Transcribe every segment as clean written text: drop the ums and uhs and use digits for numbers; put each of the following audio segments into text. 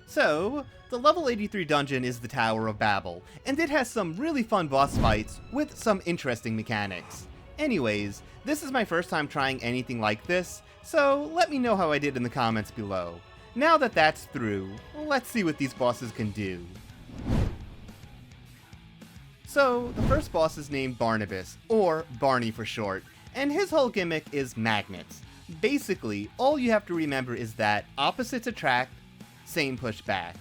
So, the level 83 dungeon is the Tower of Babil, and it has some really fun boss fights with some interesting mechanics. Anyways, this is my first time trying anything like this, so let me know how I did in the comments below. Now that that's through, let's see what these bosses can do. So, the first boss is named Barnabas, or Barney for short, and his whole gimmick is magnets. Basically, all you have to remember is that opposites attract, same push back.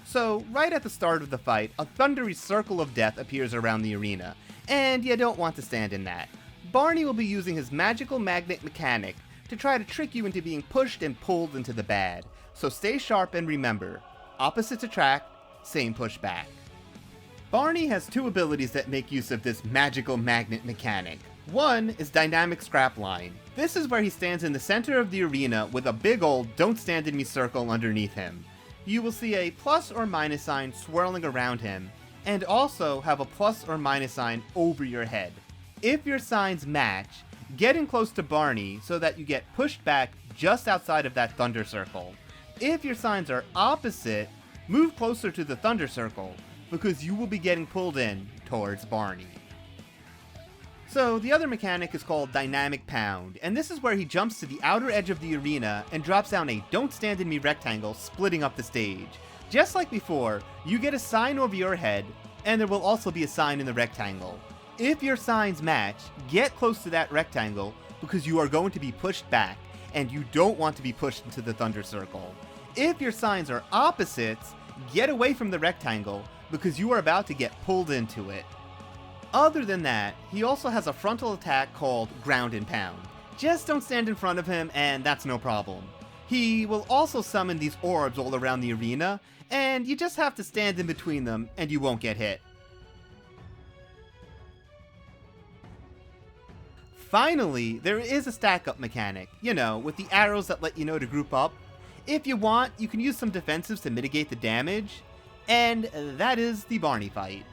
So, right at the start of the fight, a thundery circle of death appears around the arena, and you don't want to stand in that. Barney will be using his magical magnet mechanic to try to trick you into being pushed and pulled into the bad, so stay sharp and remember, opposites attract, same push back. Barney has two abilities that make use of this magical magnet mechanic. One is Dynamic Scrapline. This is where he stands in the center of the arena with a big old "Don't Stand in Me" circle underneath him. You will see a plus or minus sign swirling around him, and also have a plus or minus sign over your head. If your signs match, get in close to Barney so that you get pushed back just outside of that thunder circle. If your signs are opposite, move closer to the thunder circle, because you will be getting pulled in towards Barney. So, the other mechanic is called Dynamic Pound, and this is where he jumps to the outer edge of the arena and drops down a "Don't Stand in Me" rectangle splitting up the stage. Just like before, you get a sign over your head, and there will also be a sign in the rectangle. If your signs match, get close to that rectangle, because you are going to be pushed back, and you don't want to be pushed into the thunder circle. If your signs are opposites, get away from the rectangle, because you are about to get pulled into it. Other than that, he also has a frontal attack called Ground and Pound. Just don't stand in front of him and that's no problem. He will also summon these orbs all around the arena, and you just have to stand in between them and you won't get hit. Finally, there is a stack up mechanic, with the arrows that let you know to group up. If you want, you can use some defensives to mitigate the damage, and that is the Barney fight.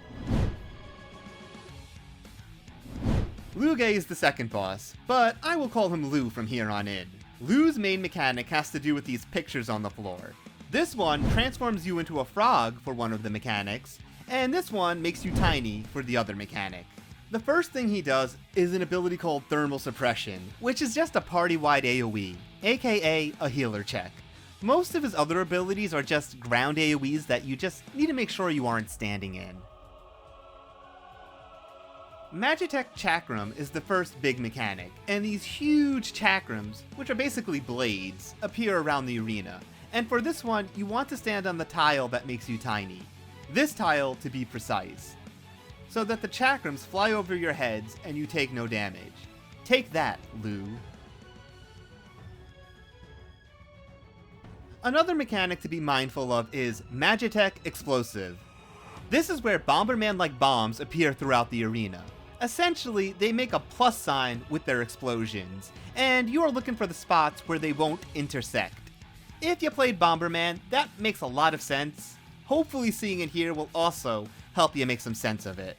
Luge is the second boss, but I will call him Lou from here on in. Lou's main mechanic has to do with these pictures on the floor. This one transforms you into a frog for one of the mechanics, and this one makes you tiny for the other mechanic. The first thing he does is an ability called Thermal Suppression, which is just a party-wide AoE, aka a healer check. Most of his other abilities are just ground AoEs that you just need to make sure you aren't standing in. Magitek Chakram is the first big mechanic, and these huge chakrams, which are basically blades, appear around the arena. And for this one, you want to stand on the tile that makes you tiny. This tile, to be precise. So that the chakrams fly over your heads and you take no damage. Take that, Lou. Another mechanic to be mindful of is Magitek Explosive. This is where Bomberman-like bombs appear throughout the arena. Essentially, they make a plus sign with their explosions, and you are looking for the spots where they won't intersect. If you played Bomberman, that makes a lot of sense. Hopefully seeing it here will also help you make some sense of it.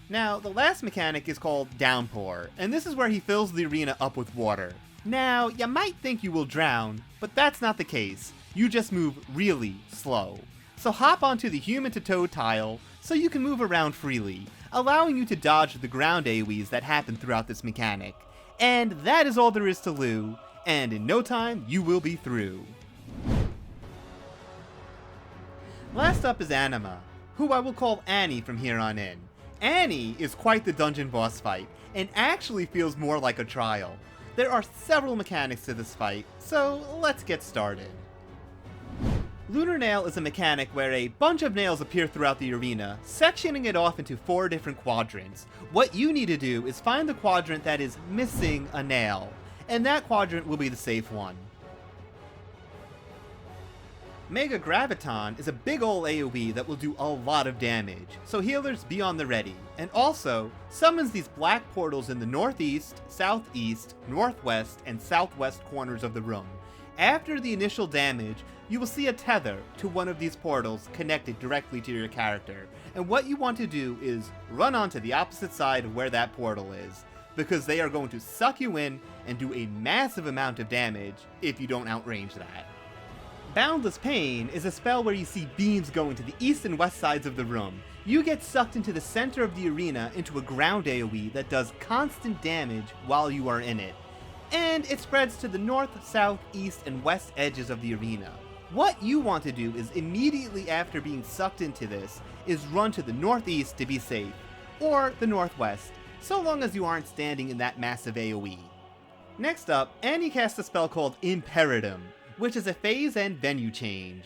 Now, the last mechanic is called Downpour, and this is where he fills the arena up with water. Now, you might think you will drown, but that's not the case. You just move really slow. So hop onto the human to toad tile so you can move around freely, allowing you to dodge the ground AoEs that happen throughout this mechanic. And that is all there is to Lou, and in no time you will be through. Last up is Anima, who I will call Annie from here on in. Annie is quite the dungeon boss fight, and actually feels more like a trial. There are several mechanics to this fight, so let's get started. Lunar Nail is a mechanic where a bunch of nails appear throughout the arena, sectioning it off into 4 different quadrants. What you need to do is find the quadrant that is missing a nail, and that quadrant will be the safe one. Mega Graviton is a big ol' AoE that will do a lot of damage, so healers be on the ready, and also summons these black portals in the northeast, southeast, northwest, and southwest corners of the room. After the initial damage, you will see a tether to one of these portals connected directly to your character, and what you want to do is run onto the opposite side of where that portal is, because they are going to suck you in and do a massive amount of damage if you don't outrange that. Boundless Pain is a spell where you see beams going to the east and west sides of the room. You get sucked into the center of the arena into a ground AoE that does constant damage while you are in it. And it spreads to the north, south, east, and west edges of the arena. What you want to do is immediately after being sucked into this is run to the northeast to be safe, or the northwest, so long as you aren't standing in that massive AoE. Next up, Annie casts a spell called Impending, which is a phase and venue change.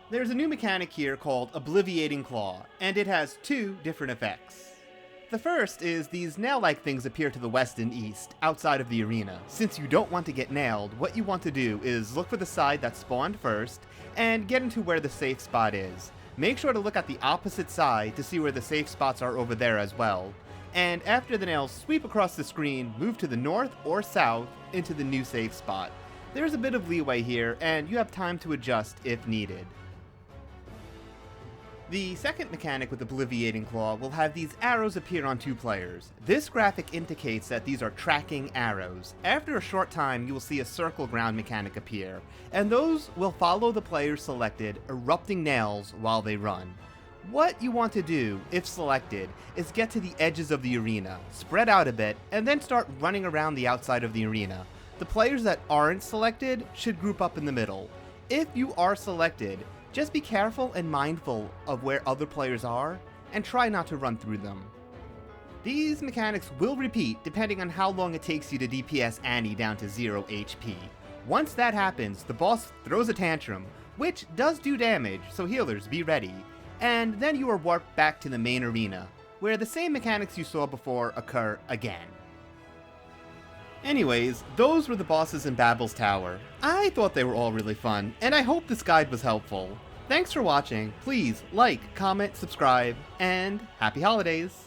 There's a new mechanic here called Obliviating Claw, and it has two different effects. The first is these nail-like things appear to the west and east, outside of the arena. Since you don't want to get nailed, what you want to do is look for the side that spawned first, and get into where the safe spot is. Make sure to look at the opposite side to see where the safe spots are over there as well. And after the nails sweep across the screen, move to the north or south into the new safe spot. There's a bit of leeway here, and you have time to adjust if needed. The second mechanic with Obliviating Claw will have these arrows appear on two players. This graphic indicates that these are tracking arrows. After a short time, you will see a circle ground mechanic appear, and those will follow the player's selected, erupting nails while they run. What you want to do, if selected, is get to the edges of the arena, spread out a bit, and then start running around the outside of the arena. The players that aren't selected should group up in the middle. If you are selected, just be careful and mindful of where other players are, and try not to run through them. These mechanics will repeat depending on how long it takes you to DPS Annie down to 0 HP. Once that happens, the boss throws a tantrum, which does do damage, so healers be ready, and then you are warped back to the main arena, where the same mechanics you saw before occur again. Anyways, those were the bosses in Babil's Tower. I thought they were all really fun, and I hope this guide was helpful. Thanks for watching, please like, comment, subscribe, and happy holidays!